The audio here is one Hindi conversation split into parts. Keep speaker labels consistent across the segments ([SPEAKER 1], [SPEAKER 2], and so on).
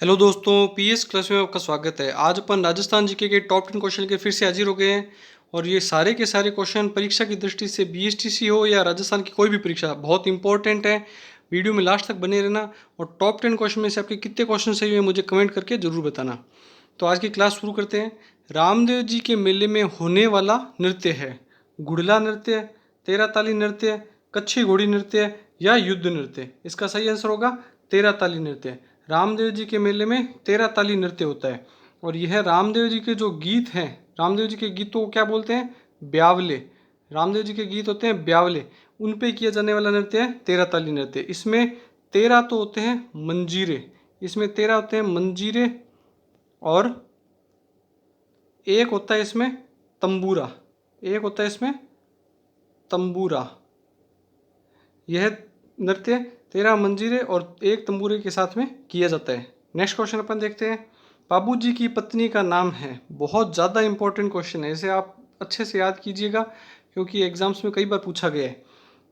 [SPEAKER 1] हेलो दोस्तों, पीएस क्लास में आपका स्वागत है। आज अपन राजस्थान जीके के टॉप 10 क्वेश्चन के फिर से हाजिर हो गए हैं। और ये सारे के सारे क्वेश्चन परीक्षा की दृष्टि से बीएसटीसी हो या राजस्थान की कोई भी परीक्षा बहुत इंपॉर्टेंट है। वीडियो में लास्ट तक बने रहना और टॉप 10 क्वेश्चन में से आपके कितने क्वेश्चन सही हुए मुझे कमेंट करके जरूर बताना। तो आज की क्लास शुरू करते हैं। रामदेव जी के मेले में होने वाला नृत्य है गुड़ला नृत्य, तेरा ताली नृत्य, कच्छी घोड़ी नृत्य या युद्ध नृत्य। इसका सही आंसर होगा तेरा ताली नृत्य। रामदेव जी के मेले में तेरा ताली नृत्य होता है। और यह रामदेव जी के जो गीत हैं, रामदेव जी के गीतों को क्या बोलते हैं? ब्यावले। रामदेव जी के गीत होते हैं ब्यावले, उन पे किया जाने वाला नृत्य है तेरा ताली नृत्य। इसमें 13 तो होते हैं मंजीरे, इसमें 13 होते हैं मंजीरे और एक होता है इसमें तंबूरा, एक होता है इसमें तंबूरा। यह नृत्य 13 मंजीरे और एक तंबूरे के साथ में किया जाता है। नेक्स्ट क्वेश्चन अपन देखते हैं। बाबू जी की पत्नी का नाम है, बहुत ज़्यादा इंपॉर्टेंट क्वेश्चन है, इसे आप अच्छे से याद कीजिएगा क्योंकि एग्जाम्स में कई बार पूछा गया है।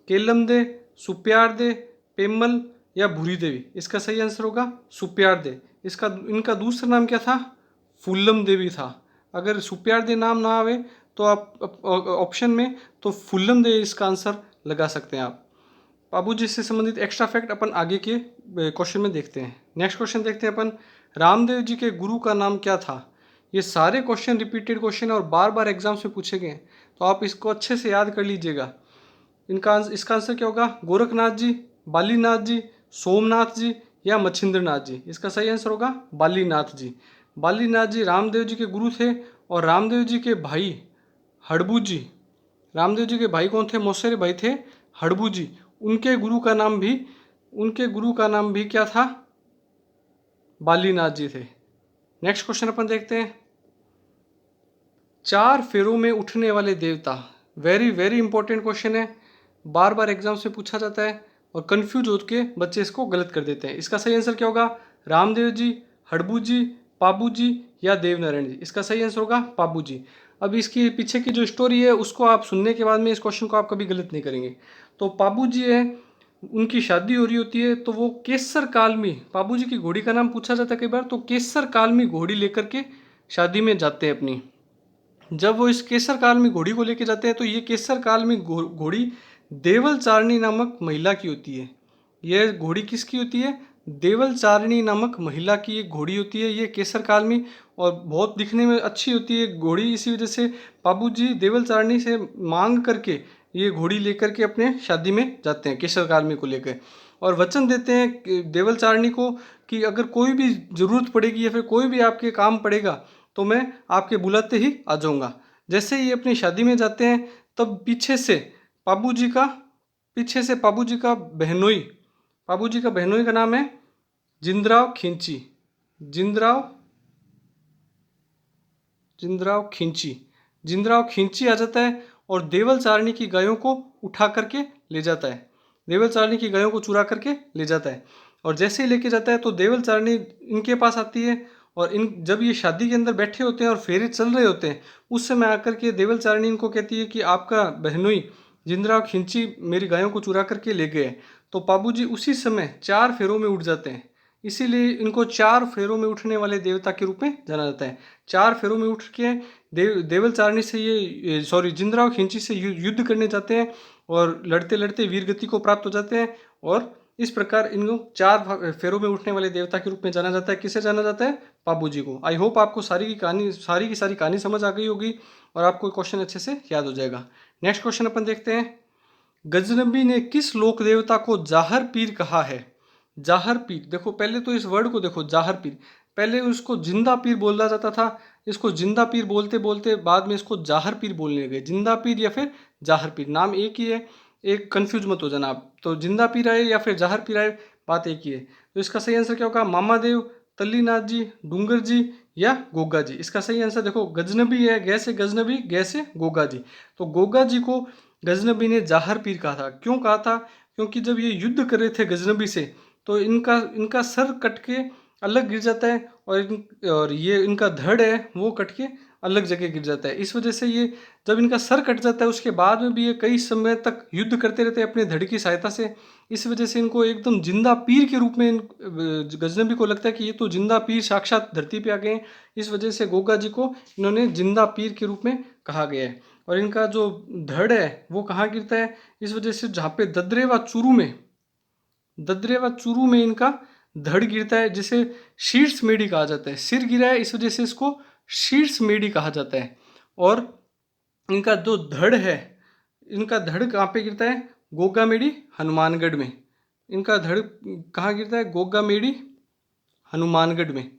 [SPEAKER 1] केलम दे, सुप्यार दे, पेम्मल या भूरी देवी। इसका सही आंसर होगा सुप्यार दे। इसका इनका दूसरा नाम क्या था? फुल्लम देवी था। अगर सुप्यार दे नाम ना आवे तो आप ऑप्शन में तो फुल्लम दे इसका आंसर लगा सकते हैं आप। बाबूजी से संबंधित एक्स्ट्रा फैक्ट अपन आगे के क्वेश्चन में देखते हैं। नेक्स्ट क्वेश्चन देखते हैं अपन। रामदेव जी के गुरु का नाम क्या था? ये सारे क्वेश्चन रिपीटेड क्वेश्चन और बार बार एग्जाम्स में पूछे गए, तो आप इसको अच्छे से याद कर लीजिएगा। इसका आंसर क्या होगा? गोरखनाथ जी, बालीनाथ जी, सोमनाथ जी या मच्छिंद्रनाथ जी। इसका सही आंसर होगा बालीनाथ जी। बालीनाथ जी रामदेव जी के गुरु थे। और रामदेव जी के भाई हड़बू जी, रामदेव जी के भाई कौन थे? मौसेरे भाई थे हड़बू जी। उनके गुरु का नाम भी क्या था? बालीनाथ जी थे। नेक्स्ट क्वेश्चन अपन देखते हैं। 4 फेरों में उठने वाले देवता, वेरी वेरी इंपॉर्टेंट क्वेश्चन है, बार बार एग्जाम से पूछा जाता है और कंफ्यूज होकर बच्चे इसको गलत कर देते हैं। इसका सही आंसर क्या होगा? रामदेव जी, हड़बू जी, पाबू जी या देवनारायण जी। इसका सही आंसर होगा पाबू जी। अब इसकी पीछे की जो स्टोरी है उसको आप सुनने के बाद में इस क्वेश्चन को आप कभी गलत नहीं करेंगे। तो पाबू जी है, उनकी शादी हो रही होती है तो वो केसर कालमी, पाबू जी की घोड़ी का नाम पूछा जाता है कई बार, तो केसर कालमी घोड़ी लेकर के शादी में जाते हैं अपनी। जब वो इस केसर काल में घोड़ी को लेके जाते हैं तो ये केसर काल में घोड़ी देवल चारणी नामक महिला की होती है। यह घोड़ी किसकी होती है? देवल चारणी नामक महिला की एक घोड़ी होती है ये केसर काल में, और बहुत दिखने में अच्छी होती है घोड़ी। इसी वजह से बाबू जी देवल चारणी से मांग करके ये घोड़ी लेकर के अपने शादी में जाते हैं केसर कालमी को लेकर, और वचन देते हैं देवल चारणी को कि अगर कोई भी जरूरत पड़ेगी या फिर कोई भी आपके काम पड़ेगा तो मैं आपके बुलाते ही आ जाऊंगा। जैसे ही अपनी शादी में जाते हैं तब पाबू जी का बहनोई, पाबू जी का बहनोई का नाम है जिंदराव खिंची। जिंदराव जिंदराव खिंची जिंदराव खिंची आ जाता है और देवल चारणी की गायों को उठा करके ले जाता है। देवल चारणी की गायों को चुरा करके ले जाता है और जैसे ही लेके जाता है तो देवल चारणी इनके पास आती है। और इन जब ये शादी के अंदर बैठे होते हैं और फेरे चल रहे होते हैं उस समय आकर के देवल चारणी इनको कहती है कि आपका बहनोई जिंदराव खिंची मेरी गायों को चुरा करके ले गए। तो पाबू जी उसी समय 4 फेरों में उठ जाते हैं, इसीलिए इनको 4 फेरों में उठने वाले देवता के रूप में जाना जाता है। 4 फेरों में उठ के देवल चारणी से जिंदराव खिंची से युद्ध करने जाते हैं और लड़ते लड़ते वीर गति को प्राप्त हो जाते हैं। और इस प्रकार इनको 4 फेरों में उठने वाले देवता के रूप में जाना जाता है। किसे जाना जाता है? पाबू जी को। आई होप आपको सारी की सारी कहानी समझ आ गई होगी और आपको क्वेश्चन अच्छे से याद हो जाएगा। नेक्स्ट क्वेश्चन अपन देखते हैं। गजनबी ने किस लोक देवता को जाहर पीर कहा है? जाहर पीर, देखो पहले तो इस वर्ड को देखो, जाहर पीर। पहले उसको जिंदा पीर बोला जाता था, इसको जिंदा पीर बोलते बोलते बाद में इसको जाहर पीर बोलने लगे। जिंदा पीर या फिर जाहर पीर, नाम एक ही है, एक कंफ्यूज मत हो जाना आप। तो जिंदा पीर आए या फिर जाहर पीर आए, बात एक ही है। तो इसका सही आंसर क्या होगा? मामादेव, तल्लीनाथ जी, डूंगर जी या गोगा जी। इसका सही आंसर देखो गजनबी है, गै से गजनबी, गै से गोगा जी। तो गोगा जी को गजनबी ने जाहर पीर कहा था। क्यों कहा था? क्योंकि जब ये युद्ध कर रहे थे गजनबी से तो इनका सर कट के अलग गिर जाता है और ये इनका धड़ है वो कट के अलग जगह गिर जाता है। इस वजह से ये जब इनका सर कट जाता है उसके बाद में भी ये कई समय तक युद्ध करते रहते हैं अपने धड़ की सहायता से। इस वजह से इनको एकदम जिंदा पीर के रूप में गजनबी को लगता है कि ये तो जिंदा पीर साक्षात धरती पे आ गए हैं। इस वजह से गोगा जी को इन्होंने जिंदा पीर के रूप में कहा गया है। और इनका जो धड़ है वो कहाँ गिरता है, इस वजह से जहाँ पे ददरेवा चूरू में इनका धड़ गिरता है, जिसे शीर्ष मेढ़ी कहा जाता है। सिर गिरा है इस वजह से इसको शीर्ष मेढ़ी कहा जाता है। और इनका जो धड़ है, इनका धड़ कहाँ पे गिरता है, गोगा मेढ़ी हनुमानगढ़ में। इनका धड़ कहाँ गिरता है, गोगा मेढ़ी हनुमानगढ़ में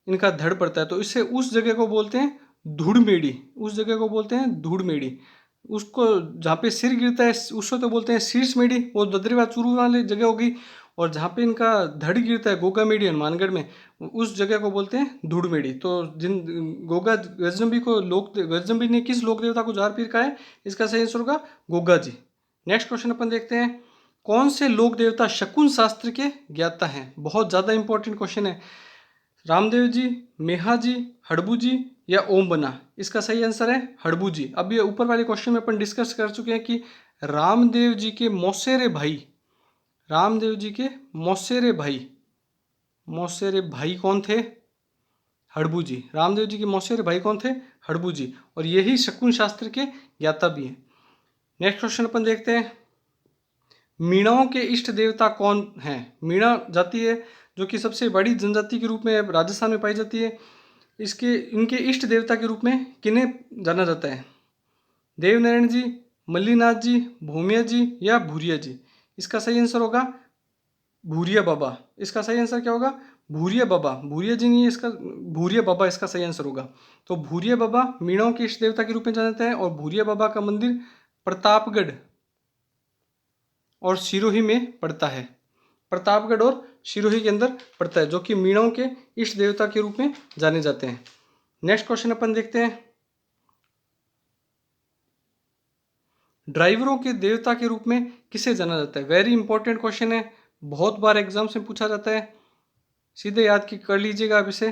[SPEAKER 1] इनका धड़ पड़ता है। तो इससे उस जगह को बोलते हैं धूड़ मेढ़ी, उस जगह को बोलते हैं धूड़ मेढ़ी। उसको जहाँ पे सिर गिरता है उसको तो बोलते हैं शीर्ष मेढ़ी, वो ददरेवा चूरू वाली जगह होगी। और जहाँ पे इनका धड़ गिरता है गोगा मेढ़ी हनुमानगढ़ में, उस जगह को बोलते हैं धूड़ मेढ़ी। तो जिन गोगा गजनबी को गजनबी ने किस लोक देवता को जार पीर कहा है, इसका सही आंसर होगा गोगा जी। नेक्स्ट क्वेश्चन अपन देखते हैं, कौन से लोक देवता शकुन शास्त्र के ज्ञाता हैं। बहुत ज़्यादा इंपॉर्टेंट क्वेश्चन है। रामदेव जी, मेहा जी, हड़बू जी या ओम बना। इसका सही आंसर है हड़बू जी। अब ये ऊपर वाले क्वेश्चन में अपन डिस्कस कर चुके हैं कि रामदेव जी के मौसेरे भाई, रामदेव जी के मौसेरे भाई कौन थे, हड़बू जी। रामदेव जी के मौसेरे भाई कौन थे, हड़बू जी। और यही शकुन शास्त्र के ज्ञाता भी हैं। नेक्स्ट क्वेश्चन अपन देखते हैं, मीणाओं के इष्ट देवता कौन हैं। मीणा जाति है जो कि सबसे बड़ी जनजाति के रूप में राजस्थान में पाई जाती है। इनके इष्ट देवता के रूप में किन्हें जाना जाता है, देवनारायण जी, मल्लीनाथ जी, भूमिया जी या भूरिया जी। इसका सही आंसर होगा भूरिया बाबा। इसका सही आंसर क्या होगा, भूरिया बाबा। भूरिया जी नहीं है इसका, भूरिया बाबा इसका सही आंसर होगा। तो भूरिया बाबा मीणाओं के इष्ट देवता के रूप में जाना जाता है। और भूरिया बाबा का मंदिर प्रतापगढ़ और सिरोही में पड़ता है। प्रतापगढ़ और सिरोही के अंदर पड़ता है, जो कि मीणाओं के इष्ट देवता के रूप में जाने जाते हैं। नेक्स्ट क्वेश्चन अपन देखते हैं, ड्राइवरों के देवता के रूप में किसे जाना जाता है। वेरी इंपॉर्टेंट क्वेश्चन है, बहुत बार एग्जाम से पूछा जाता है, सीधे याद की कर लीजिएगा आप इसे।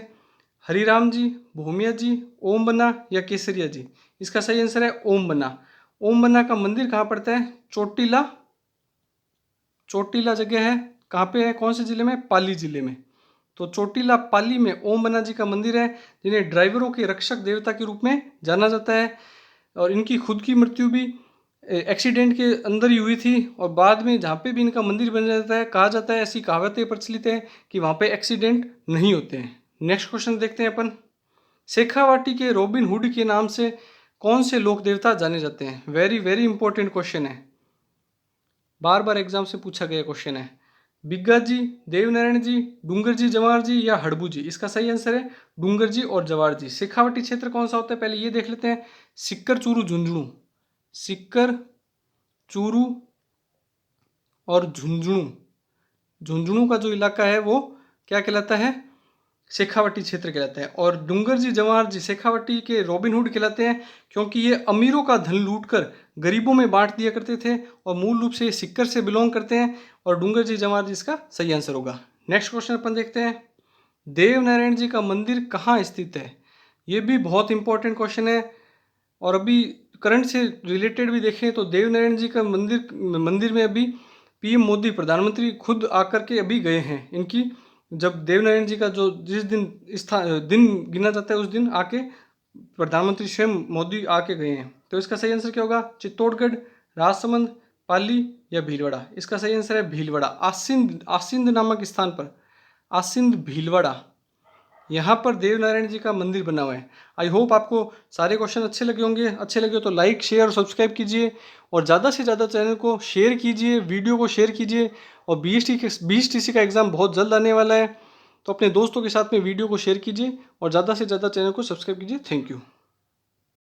[SPEAKER 1] हरिराम जी, भूमिया जी, ओम बना या केसरिया जी। इसका सही आंसर है ओम बना। ओम बना का मंदिर कहाँ पड़ता है, चोटीला जगह है। कहाँ पे है, कौन से जिले में, पाली जिले में। तो चोटीला पाली में ओम बना जी का मंदिर है, जिन्हें ड्राइवरों के रक्षक देवता के रूप में जाना जाता है। और इनकी खुद की मृत्यु भी एक्सीडेंट के अंदर ही हुई थी। और बाद में जहाँ पे भी इनका मंदिर बन जाता है, कहा जाता है, ऐसी कहावतें प्रचलित है कि वहाँ पे एक्सीडेंट नहीं होते हैं। नेक्स्ट क्वेश्चन देखते हैं अपन, शेखावाटी के रॉबिन हुड के नाम से कौन से लोक देवता जाने जाते हैं। वेरी वेरी इंपॉर्टेंट क्वेश्चन है, बार बार एग्जाम से पूछा गया क्वेश्चन है। बिग्गा जी, देवनारायण जी, डूंगर जी जवाहर जी या हड़बू जी। इसका सही आंसर है डूंगर जी और जवाहर जी। शेखावाटी क्षेत्र कौन सा होता है, पहले ये देख लेते हैं। सिक्कर, चूरू, झुंझुनू। सिक्कर, चूरू और झुंझुनू। झुंझुनू का जो इलाका है वो क्या कहलाता है, शेखावाटी क्षेत्र कहलाता है। और डूंगर जी जवाहर जी शेखावाटी के रॉबिन हुड कहलाते हैं, क्योंकि ये अमीरों का धन लूटकर गरीबों में बांट दिया करते थे। और मूल रूप से ये सिक्कर से बिलोंग करते हैं। और डूंगर जी जवाहर जी इसका सही आंसर होगा। नेक्स्ट क्वेश्चन अपन देखते हैं, देवनारायण जी का मंदिर कहाँ स्थित है। ये भी बहुत इंपॉर्टेंट क्वेश्चन है। और अभी करंट से रिलेटेड भी देखें तो देवनारायण जी का मंदिर में अभी पीएम मोदी, प्रधानमंत्री खुद आकर के अभी गए हैं। इनकी जब देवनारायण जी का जो जिस दिन गिना जाता है, उस दिन आके प्रधानमंत्री स्वयं मोदी आके गए हैं। तो इसका सही आंसर क्या होगा, चित्तौड़गढ़, राजसमंद, पाली या भीलवाड़ा। इसका सही आंसर है भीलवाड़ा। आसिंद नामक स्थान पर, आसिंद भीलवाड़ा, यहाँ पर देवनारायण जी का मंदिर बना हुआ है। आई होप आपको सारे क्वेश्चन अच्छे लगे होंगे। अच्छे लगे तो लाइक, शेयर और सब्सक्राइब कीजिए। और ज़्यादा से ज़्यादा चैनल को शेयर कीजिए, वीडियो को शेयर कीजिए। और बीएसटीसी का एग्ज़ाम बहुत जल्द आने वाला है, तो अपने दोस्तों के साथ में वीडियो को शेयर कीजिए और ज़्यादा से ज़्यादा चैनल को सब्सक्राइब कीजिए। Thank you.